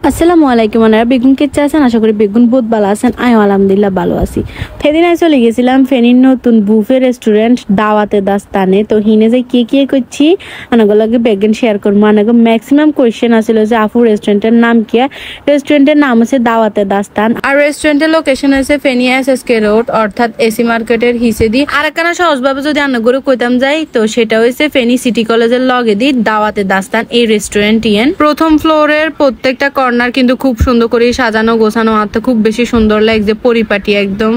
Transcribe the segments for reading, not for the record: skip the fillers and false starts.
আসসালামু আলাইকুম আনারা বেগুন কেটে আছেন আশা করি বেগুন বহুত ভালো আছেন আমিও আলহামদুলিল্লাহ ভালো আছি। সেদিন চলে গেছিলাম ফেনীর নতুন বুফে রেস্টুরেন্ট দাওয়াতে দাস্তানে। তো হিনে যে কি করছি আনাগুলোকে বেগুন শেয়ার করবো। আনাগো ম্যাক্সিমাম কোয়েশ্চেন আসছিল যে আপু রেস্টুরেন্টের নাম কি? রেস্টুরেন্টের নাম হচ্ছে দাওয়াতে দাস্তান আর রেস্টুরেন্টের লোকেশন হচ্ছে ফেনী এসএসকে রোড অর্থাৎ এসি মার্কেটের হিসেদি। আর একখানা সহজভাবে যদি আনাগুলো কইতাম যাই তো সেটা হচ্ছে ফেনী সিটি কলেজের লগে দি দাওয়াতে দাস্তান এই রেস্টুরেন্ট ইয়েন। প্রথম ফ্লোরের প্রত্যেকটা কর্নার কিন্তু খুব সুন্দর করে সাজানো গোছানো আর খুব বেশি সুন্দর লাগছে, পরিপাটি একদম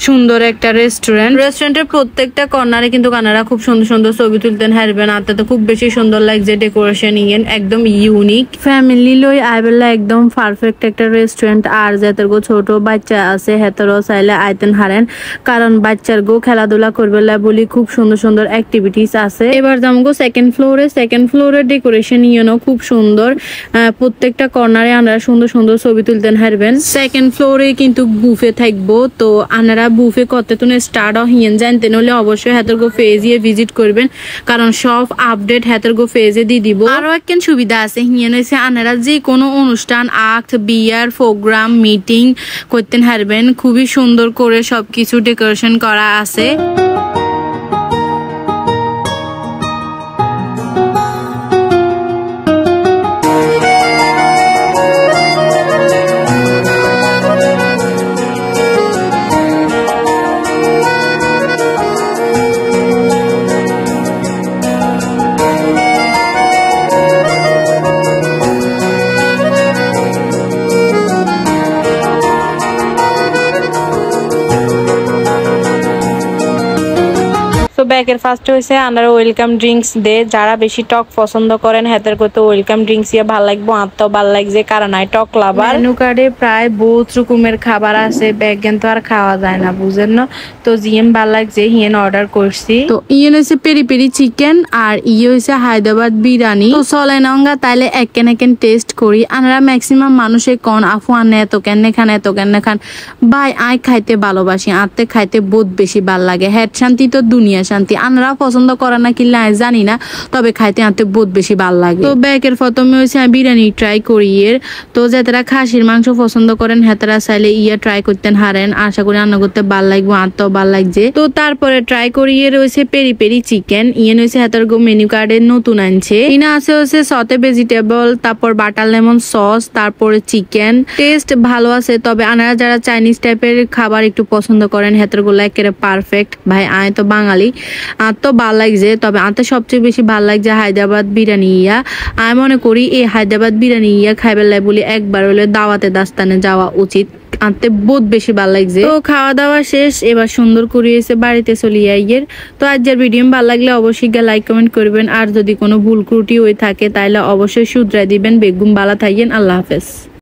সুন্দর একটা রেস্টুরেন্টের প্রত্যেকটা কর্নারে কিন্তু কানারা খুব সুন্দর সুন্দর ছবি তুলতেন হারবেন। আর তো খুব বেশি সুন্দর লাগছে ডেকোরেশন ইয়েন একদম ইউনিক। ফ্যামিলি লই আইবেলা একদম পারফেক্ট একটা রেস্টুরেন্ট। আর যাদের গো ছোট বাচ্চা আছে হেতরও চাইলে আইতেন হারেন, কারণ বাচ্চার গো খেলাধুলা করবে বলি খুব সুন্দর সুন্দর অ্যাক্টিভিটিস আছে। এবার যাবো গো সেকেন্ড ফ্লোরের ডেকোরেশন ইয়েনও খুব সুন্দর। প্রত্যেকটা কর্নারে আমরা সুন্দর সুন্দর ছবি তুলতেন হারবেন। সেকেন্ড ফ্লোরে কিন্তু বুফে থাকবো। তো আপনারা বুফে কতক্ষণ স্টার্ট হিয়েন জানতেন হলে অবশ্যই হেতরগো ফেজে ভিজিট করবেন, কারণ সব আপডেট হেতরগো ফেজে দিয়ে দিব। আরো একখান সুবিধা আছে হিয়েন হয়েছে আপনারা যে কোনো অনুষ্ঠান আক্ট বিয়ার প্রোগ্রাম মিটিং করতেন হারবেন। খুবই সুন্দর করে সবকিছু ডেকোরেশন করা আছে। তো ব্যাকের ফার্স্ট হয়েছে আনারা ওয়েলকাম ড্রিঙ্কস দে। যারা বেশি টক পছন্দ করেন হেতের করতে ওয়েলকাম ড্রিঙ্কস ইয়ে ভালো লাগবো। আত্মাও ভালো লাগছে কারণ আই টক লাভার। মেনু কার্ডে প্রায় বহুত রকমের খাবার আছে, ব্যাগেন তো আর খাওয়া যায় না বুঝেন না। তো জিএম ভাল লাগছে হিয়েন অর্ডার করছি। তো ইয়েন হয়েছে পেরি পেরি চিকেন আর ইয়ে হয়েছে হায়দ্রাবাদ বিরিয়ানি। তো চলে নঙ্গা তাইলে একেন টেস্ট করি। আনারা ম্যাক্সিমাম মানুষে কন আফু আনে এত কেন খান ভাই আই খাইতে ভালোবাসি, আত্মে খাইতে বহুত বেশি ভাল লাগে। হেড শান্তি তো দুনিয়া শান্তি। আনারা পছন্দ করে না কি জানি না, তবে খাইতে আনতে বহুত বেশি ভাল লাগে। তো ব্যাকের প্রথমে হয়েছে বিরিয়ানি ট্রাই করি এর। তো যারা খাসির মাংস পছন্দ করেন হেতারা চাইলে ইয়ে ট্রাই করতেন হারেন। আশা করি রান্না করতে ভাল লাগবো, আনতেও ভাল লাগছে। তো তারপরে ট্রাই করি এর হয়েছে পেরি পেরি চিকেন। ইয়ে হয়েছে হেতার গো মেনু কার্ডে নতুন আনছে। ইনা আছে হচ্ছে সতে ভেজিটেবল, তারপর বাটার লেমন সস, তারপরে চিকেন। টেস্ট ভালো আছে, তবে আনারা যারা চাইনিজ টাইপের খাবার একটু পছন্দ করেন হেতার গুলো একেবারে পারফেক্ট। ভাই আয় তো বাঙালি আর তো ভাল লাগছে, তবে আনতে সবচেয়ে বেশি ভাল লাগছে হায়দ্রাবাদ বিরিয়ানি ইয়া। আমি মনে করি এই হায়দ্রাবাদ বিরিয়ানি ইয়া খাইবার লাই বলি একবার হলে দাওয়াতে দাস্তানে যাওয়া উচিত, আনতে বহুত বেশি ভাল লাগছে। তো খাওয়া দাওয়া শেষ, এবার সুন্দর করে এসে বাড়িতে চলে আইয়ের। তো আজকের ভিডিও ভালো লাগলে অবশ্যই লাইক কমেন্ট করবেন, আর যদি কোনো ভুল ত্রুটি হয়ে থাকে তাহলে অবশ্যই শুধরাই দিবেন। বেগুন ভালো থাকেন, আল্লাহ হাফেজ।